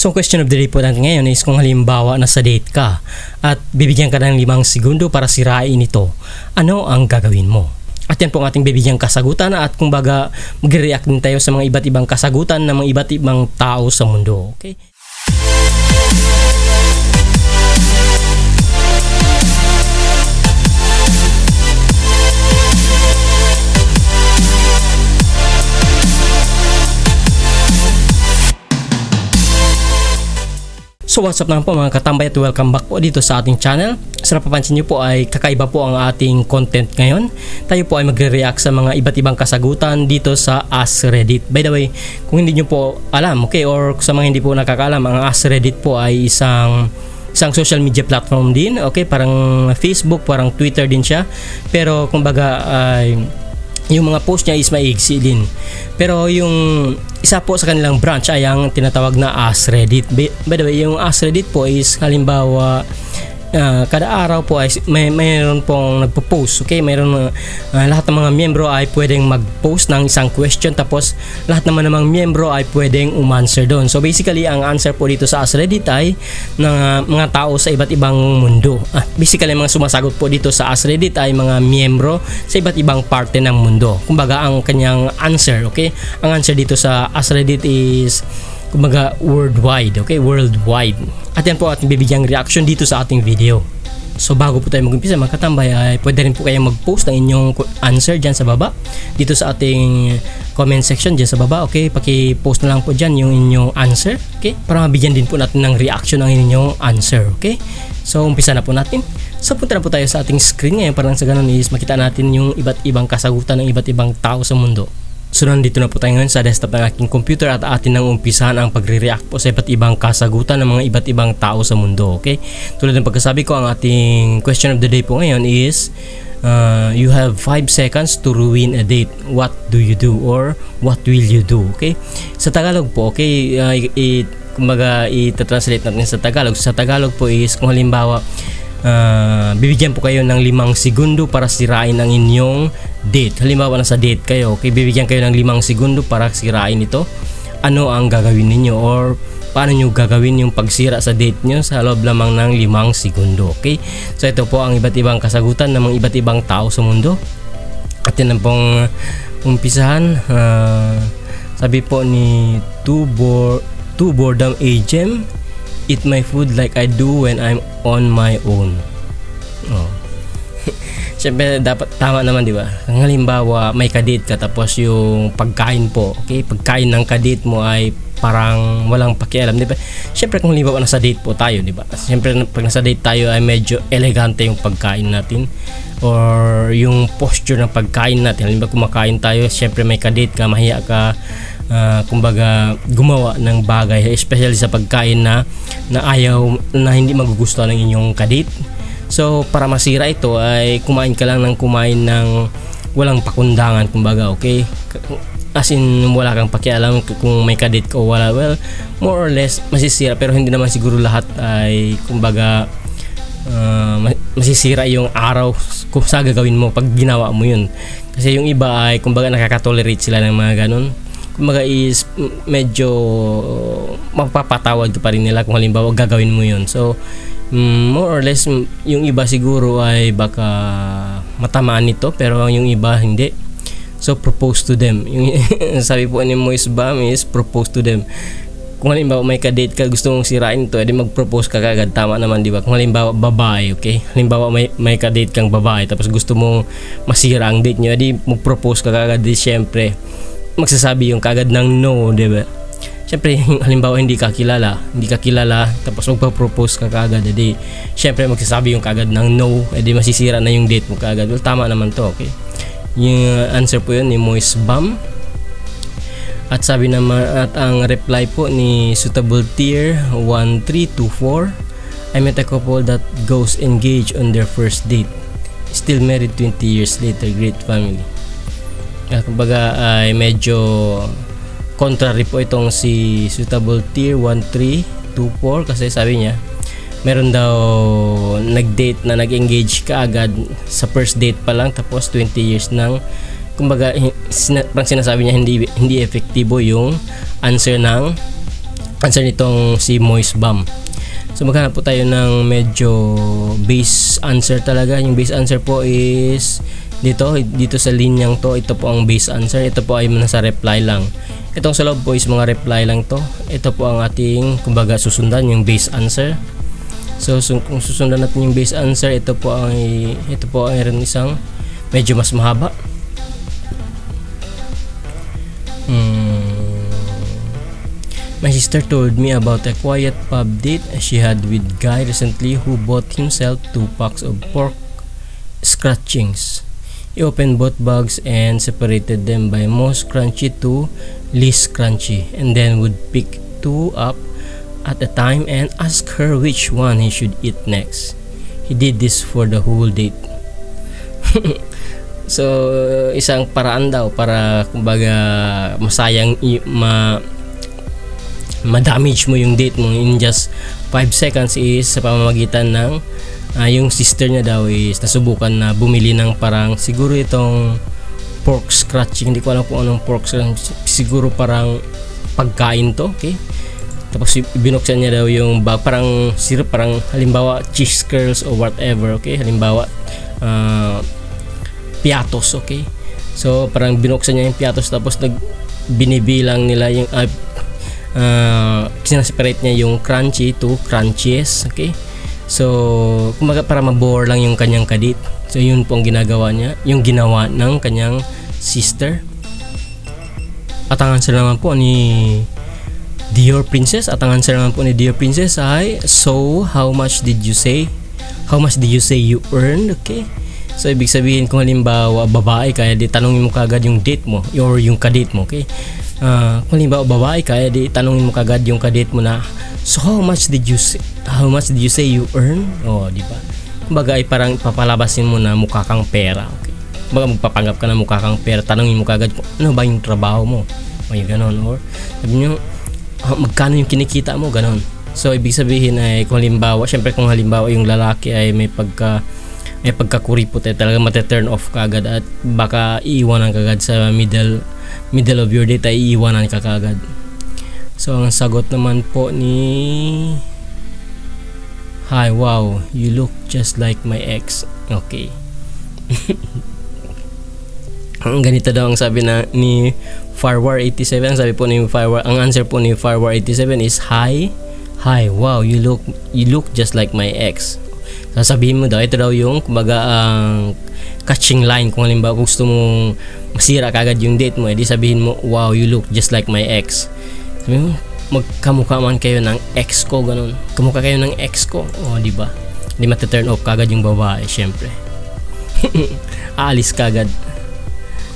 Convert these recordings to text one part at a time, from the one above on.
So question of the day po natin ngayon is kung halimbawa nasa date ka at bibigyan ka ng 5 segundo para sirain ito, ano ang gagawin mo? At yan po ang ating bibigyan kasagutan at kung baga mag-react din tayo sa mga iba't ibang kasagutan ng mga iba't ibang tao sa mundo. Okay? So what's up naman po mga katambay at welcome back po dito sa ating channel. Sa napapansin nyo po ay kakaiba po ang ating content ngayon. Tayo po ay magre-react sa mga iba't ibang kasagutan dito sa Ask Reddit. By the way, kung hindi nyo po alam, okay, or sa mga hindi po nakakaalam, ang Ask Reddit po ay isang social media platform din, okay, parang Facebook, parang Twitter din siya. Pero kumbaga ay yung mga post niya is maigsi din. Pero yung isa po sa kanilang branch ay ang tinatawag na Ask Reddit. By the way, yung Ask Reddit po is halimbawa kada araw po ay mayroon pong nagpo-post, okay? Mayroon lahat ng mga miyembro ay pwedeng mag-post ng isang question, tapos lahat naman ng miyembro ay pwedeng umanswer doon. So basically, ang answer po dito sa Ask Reddit ay ng mga tao sa iba't ibang mundo. Basically, mga sumasagot po dito sa Ask Reddit ay mga miyembro sa iba't ibang parte ng mundo. Kumbaga, ang kanyang answer, okay? Ang answer dito sa Ask Reddit is kumbaga worldwide, okay? Worldwide. At yan po ating bibigyang reaction dito sa ating video. So bago po tayo mag-umpisa mga katambay, ay pwede rin po kayong mag-post ng inyong answer dyan sa baba, dito sa ating comment section dyan sa baba, okay? Paki-post na lang po dyan yung inyong answer, okay? Para mabigyan din po natin ng reaction ng inyong answer, okay? So umpisa na po natin. So punta na po tayo sa ating screen ngayon, parang sa ganun is makita natin yung iba't ibang kasagutan ng iba't ibang tao sa mundo. So nandito na po tayo ngayon sa desktop ng aking computer at atin nang umpisahan ang pagre-react po sa iba't ibang kasagutan ng mga iba't ibang tao sa mundo, okay? Tulad ng pagkasabi ko, ang ating question of the day po ngayon is you have 5 seconds to ruin a date. What do you do or what will you do? Okay? Sa Tagalog po, okay, kumbaga i-translate natin sa Tagalog. Sa Tagalog po is kung halimbawa bibigyan po kayo ng 5 segundo para sirain ang inyong date. Halimbawa nasa date kayo, okay, bibigyan kayo ng 5 segundo para sirain ito. Ano ang gagawin ninyo or paano nyo gagawin yung pagsira sa date nyo sa loob lamang ng 5 segundo, okay? So ito po ang iba't ibang kasagutan ng mga iba't ibang tao sa mundo. At yan ang pong umpisahan. Sabi po ni Two Boredom Agent, eat my food like I do when I'm on my own. Oh. Siyempre dapat tama naman, di ba? Ang halimbawa may kadate ka tapos yung pagkain po, okay? Pagkain ng kadate mo ay parang walang pakialam, di ba? Siyempre kung halimbawa nasa date po tayo, di ba? Siyempre pag nasa date tayo ay medyo elegante yung pagkain natin or yung posture ng pagkain natin. Halimbawa kumakain tayo, siyempre may kadate ka, mahiya ka kumbaga gumawa ng bagay, especially sa pagkain na ayaw, na hindi magugustuhan ng inyong kadate. So para masira ito ay kumain ka lang ng kumain ng walang pakundangan, kumbaga, okay? As in wala kang pakialam kung may kadate ka o wala. Well, more or less masisira, pero hindi naman siguro lahat ay kumbaga masisira yung araw kung sa gagawin mo pag ginawa mo yun. Kasi yung iba ay kumbaga nakakatolerate sila ng mga ganun. Kumbaga is medyo mapapatawad pa rin nila kung halimbawa gagawin mo yun. So more or less yung iba siguro ay baka matamaan nito, pero yung iba hindi. So propose to them. Yung sabi po ni Moise Bam is propose to them. Kung halimbawa may ka-date ka, gusto mong sirain ito, edi mag-propose ka kagad. Tama naman, di ba? Kung halimbawa babae, okay? Halimbawa may ka-date kang babae tapos gusto mong masira ang date nyo, edi mag-propose ka kagad. Di syempre magsasabi yung kagad ng no, di ba? Siyempre, halimbawa hindi ka kilala, tapos magpa-propose ka kagad, edi siyempre magsasabi yung kagad ng no, edi masisira na yung date mo kagad. Well, tama naman to, okay? Yung answer po yun ni Moise Bam. At sabi naman, at ang reply po ni Suitable Tier 1324, I met a couple that goes engaged on their first date, still married 20 years later, great family. Kumbaga ay medyo contrary po itong si Suitable Tier 1324, kasi sabi niya meron daw nag-date na nag-engage ka agad sa first date pa lang, tapos 20 years nang, kumbaga parang sinasabi niya hindi efektibo yung answer ng answer nitong si Moist Bomb. So maghanap po tayo ng medyo base answer talaga. Yung base answer po is dito sa linyang to. Ito po ang base answer. Ito po ay nasa reply lang. Itong sa loob po is mga reply lang to. Ito po ang ating kumbaga susundan, yung base answer. So kung susundan natin yung base answer, ito po ay rin isang medyo mas mahaba. My sister told me about a quiet pub date she had with guy recently who bought himself 2 packs of pork scratchings. He opened both bags and separated them by most crunchy to least crunchy, and then would pick 2 up at a time and ask her which one he should eat next. He did this for the whole date. So isang paraan daw para kumbaga masayang ma-damage mo yung date mo in just 5 seconds is sa pamamagitan ng yung sister niya daw is nasubukan na bumili ng parang siguro itong pork scratching. Hindi ko alam kung anong pork scratching, siguro parang pagkain to, okay? Tapos binuksan niya daw yung bag, parang syrup, parang halimbawa cheese curls or whatever, okay? Halimbawa piatos, okay? So parang binuksan niya yung piatos, tapos binibilang nila yung sinaseparate niya yung crunchy to crunchies, okay? So kumaga para mabore lang yung kanyang kadit. So yun po ang ginagawa niya, yung ginawa ng kanyang sister. At ang answer naman po ni Dear Princess, ay, so how much did you say you earned, okay? So ibig sabihin kung halimbawa babae kaya di tanungin mo kagad yung date mo or yung kadate mo, okay? Kung halimbawa babae kaya di tanungin mo kagad yung kadate mo na, so how much did you say you earn? Oh, di ba? Kumbaga ay parang papalabasin mo na mukha kang pera, okay? Kumbaga magpapanggap ka na mukha kang pera, tanungin mo kagad kung ano ba yung trabaho mo, o yung ganon, or sabi nyo magkano yung kinikita mo, ganon. So ibig sabihin ay kung halimbawa, syempre kung halimbawa yung lalaki ay may pagkakuripot ay talaga mate-turn off kagad at baka iiwanan kagad sa middle of your date, ay iiwanan ka kagad. So ang sagot naman po ni hi, wow, you look just like my ex. Okay. Ang ganito daw ang sabi na ni Farwar87. Sabi po ni Farwar, ang answer po ni Farwar87 is hi, wow, you look just like my ex. Sasabihin mo daw, ito daw yung kumbaga ang catching line. Kung halimbawa gusto mong masira kagad yung date mo, edi sabihin mo, wow, you look just like my ex. Sabihin mo, magkamukha man kayo ng ex ko, ganun. Kamukha kayo ng ex ko. O, di ba? Di mati-turn off kagad yung babae, syempre. Aalis kagad.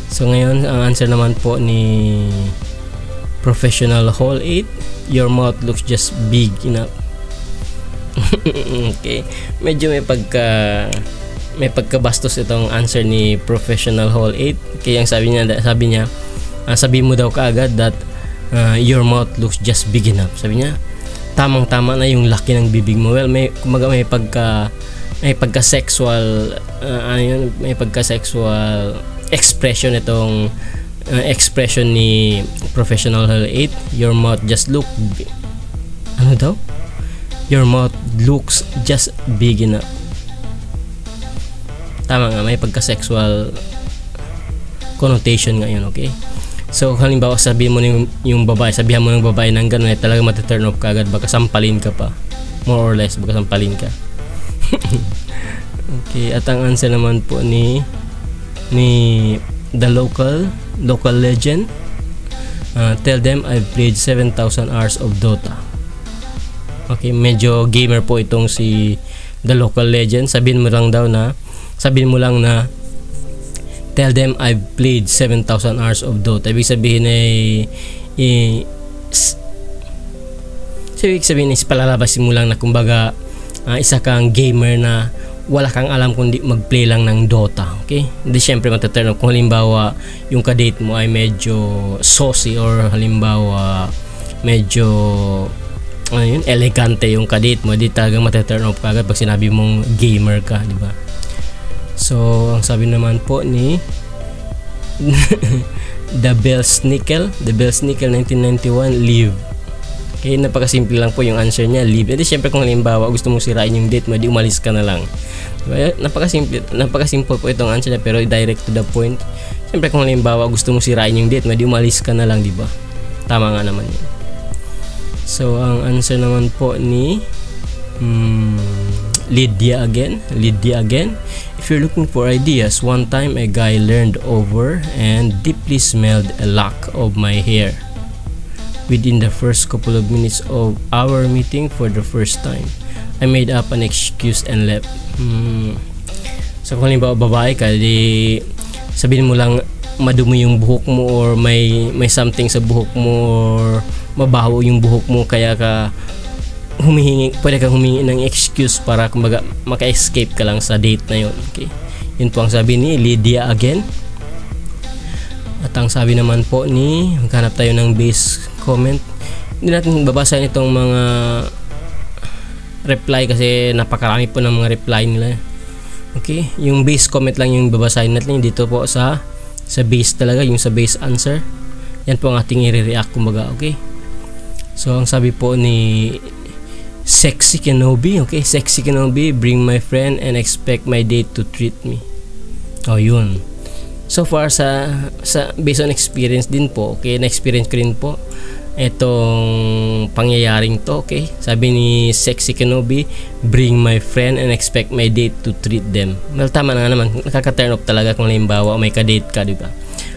So ngayon, ang answer naman po ni Professional Hall 8, your mouth looks just big enough. Okay. Medyo may pagkabastos itong answer ni Professional Hall 8. Kaya ang sabi niya, sabi mo daw kaagad that your mouth looks just big enough. Sabi niya, tamang-tama na yung laki ng bibig mo. Well, may pagka-sexual may pagka-sexual expression itong expression ni Professional Hall 8. Your mouth just look ano daw? Your mouth looks just big enough. Tama nga, may pagka-sexual connotation ngayon, okay? So halimbawa sabihin mo yung babae, sabihan mo ng babae ng gano'n, talaga mati-turn off ka agad, baka sampalin ka pa. More or less, baka sampalin ka. Okay, at ang answer naman po ni the local legend, tell them I've played 7,000 hours of Dota. Okay, medyo gamer po itong si the local legend. Sabihin mo lang na tell them I've played 7,000 hours of Dota. Ibig sabihin is palalabasin mo lang na kumbaga isa kang gamer na wala kang alam kundi mag-play lang ng Dota, okay? Hindi syempre mataturn off kung halimbawa yung kadate mo ay medyo saucy or halimbawa medyo elegante yung kadate mo, di talagang mataturn off kagad pag sinabi mong gamer ka, di ba? So ang sabi naman po ni The Bell Snickel 1991, live. Okay, napakasimple lang po yung answer niya, leave. Edi syempre kung halimbawa gusto mong sirain yung date mo, edi umalis ka na lang. Diba? Napakasimple po itong answer niya, pero direct to the point. Syempre kung halimbawa gusto mong sirain yung date mo, edi umalis ka na lang, di ba? Tama nga naman yun. So ang answer naman po ni Lydia again. If you're looking for ideas, one time a guy leaned over and deeply smelled a lock of my hair within the first couple of minutes of our meeting for the first time. I made up an excuse and left. So kung halimbawa babae ka, di sabihin mo lang madumi yung buhok mo, or may something sa buhok mo, or mabaho yung buhok mo, kaya ka pwede kang humingi ng excuse para kumbaga maka-escape ka lang sa date na yun. Okay, yun po ang sabi ni Lydia again. At ang sabi naman po ni, maghanap tayo ng base comment. Hindi natin babasahin itong mga reply kasi napakarami po ng mga reply nila. Okay, yung base comment lang yung babasahin natin dito po sa base talaga, yung sa base answer. Yan po ang ating i-react kumbaga. Okay, so ang sabi po ni Sexy Kenobi, okay, Sexy Kenobi, bring my friend and expect my date to treat me. Oh, yun. So far sa based on experience din po, okay, na-experience ko rin po itong pangyayaring to, okay. Sabi ni Sexy Kenobi, bring my friend and expect my date to treat them. Well, tama na nga naman, nakaka-turn off talaga kung halimbawa may ka-date ka, di ba?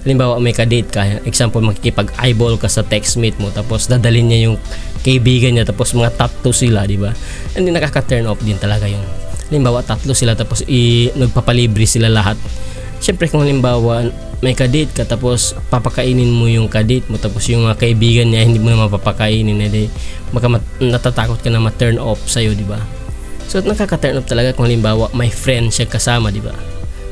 Halimbawa may ka-date ka, example, makikipag-eyeball ka sa textmate mo, tapos dadalhin niya yung kaibigan niya, tapos mga tatlo sila, di ba? Hindi, nakaka-turn off din talaga yung halimbawa tatlo sila, tapos nagpapalibre sila lahat. Siyempre kung halimbawa may ka-date ka, tapos papakainin mo yung ka-date mo, tapos yung mga kaibigan niya hindi mo na mapapakainin, edi natatakot ka na ma-turn off sa'yo, di ba? So nakaka-turn off talaga kung halimbawa may friend siya kasama, di ba?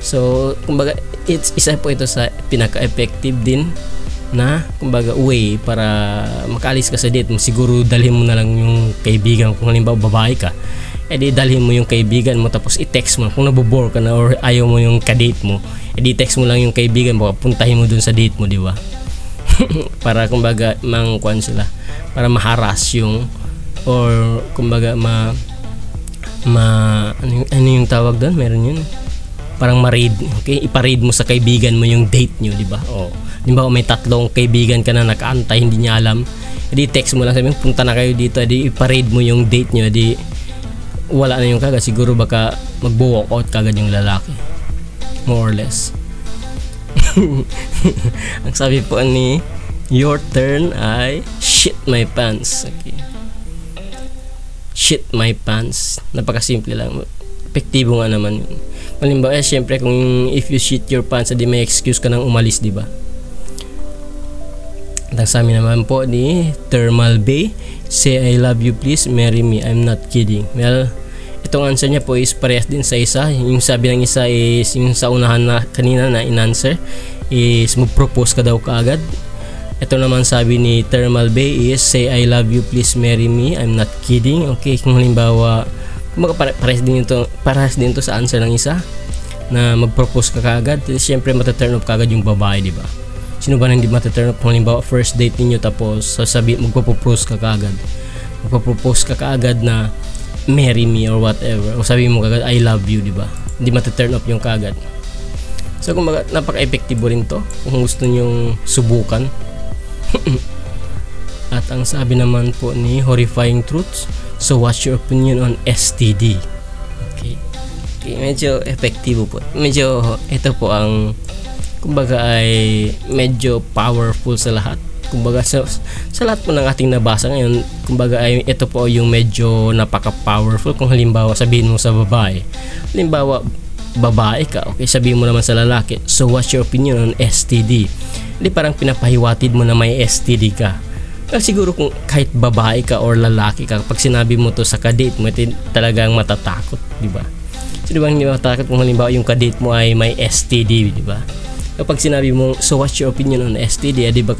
So kumbaga isa po ito sa pinaka-effective din na kumbaga way para makaalis ka sa date mo. Siguro dalhin mo na lang yung kaibigan kung halimbawa babae ka, edi dalhin mo yung kaibigan mo, tapos i-text mo kung nabobore ka na or ayaw mo yung ka-date mo, edi text mo lang yung kaibigan mo, puntahin mo dun sa date mo, di ba? Para kumbaga mangkuan sila, para maharas yung, or kumbaga ano yung tawag doon, meron yun, parang ma-raid, okay, ipa-raid mo sa kaibigan mo yung date nyo, di ba? Oh, di ba may tatlong kaibigan ka na nakaantay, hindi niya alam, edi text mo lang, sabi mo punta na kayo dito, edi ipa-raid mo yung date nyo, edi wala na yung kagad, siguro baka magbo-walk out kagad yung lalaki, more or less. Ang sabi po ni your turn ay shit my pants. Okay, shit my pants, napakasimple lang, epektibo nga naman yun. Halimbawa, syempre kung if you shit your pants, edi may excuse ka nang umalis, di ba? At ang sabi naman po ni Thermal Bay, say I love you please, marry me, I'm not kidding. Well, itong answer niya po is parehas din sa isa. Yung sabi ng isa is yung sa unahan na kanina na in-answer is mag-propose ka daw kaagad. Ito naman sabi ni Thermal Bay is say I love you please, marry me, I'm not kidding. Okay, kung halimbawa parehas din to sa answer ng isa na mag-propose ka kaagad, siyempre mata-turn off kaagad yung babae, di ba? Sino ba nang hindi mata-turn off kung halimbawa first date ninyo, tapos magpo-propose ka kaagad na marry me or whatever, o sabi mo kaagad I love you, di ba? Hindi mata-turn off yung kaagad. So kung napaka-epektibo rin to kung gusto nyong subukan. At ang sabi naman po ni Horrifying Truths, so what's your opinion on STD? Okay, medyo epektibo po, medyo ito po ang kumbaga ay medyo powerful sa lahat. Kumbaga sa lahat po ng ating nabasa ngayon, kumbaga ay ito po yung medyo napaka-powerful. Kung halimbawa sabihin mo sa babae, halimbawa babae ka, okay, sabihin mo naman sa lalaki, so what's your opinion on STD? Hindi, parang pinapahiwatid mo na may STD ka. Kasi siguro kung kahit babae ka or lalaki ka, pag sinabi mo to sa kadate mo, talagang matatakot, di ba? So di ba hindi matatakot kung halimbawa yung kadate mo ay may STD, di ba? Kapag sinabi mo, so what's your opinion on STD, di ba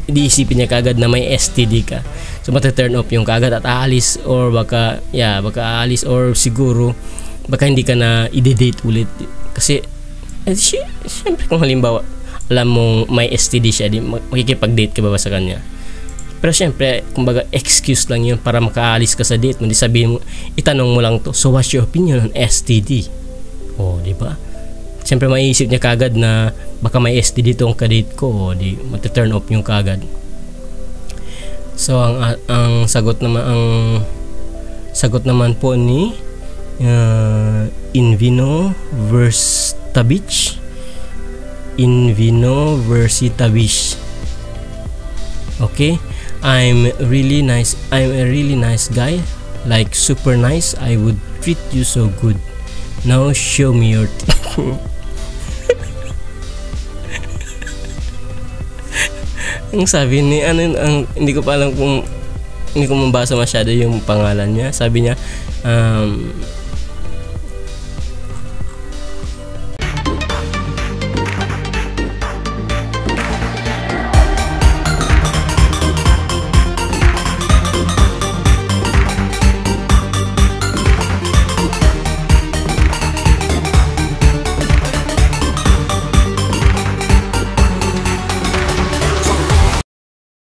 iisipin niya kagad na may STD ka. So mata-turn off yung kagad at aalis, or baka aalis, or siguro baka hindi ka na i-date ulit. Kasi syempre kung halimbawa alam mong may STD siya, di makikipag-date ka ba sa kanya? Pero syempre, kumbaga excuse lang yun para makaalis ka sa date mo. Di sabihin mo, itanong mo lang to, so what's your opinion on STD? O, di ba? Syempre maiisip niya kagad na baka may STD tong kadate ko, o di mati-turn off yung kagad. So ang sagot naman po ni Invino Versitavich. Okay, I'm a really nice guy, like super nice. I would treat you so good. Now show me your ang sabi ni hindi ko pa alam kung hindi ko mabasa masyado yung pangalan niya. Sabi niya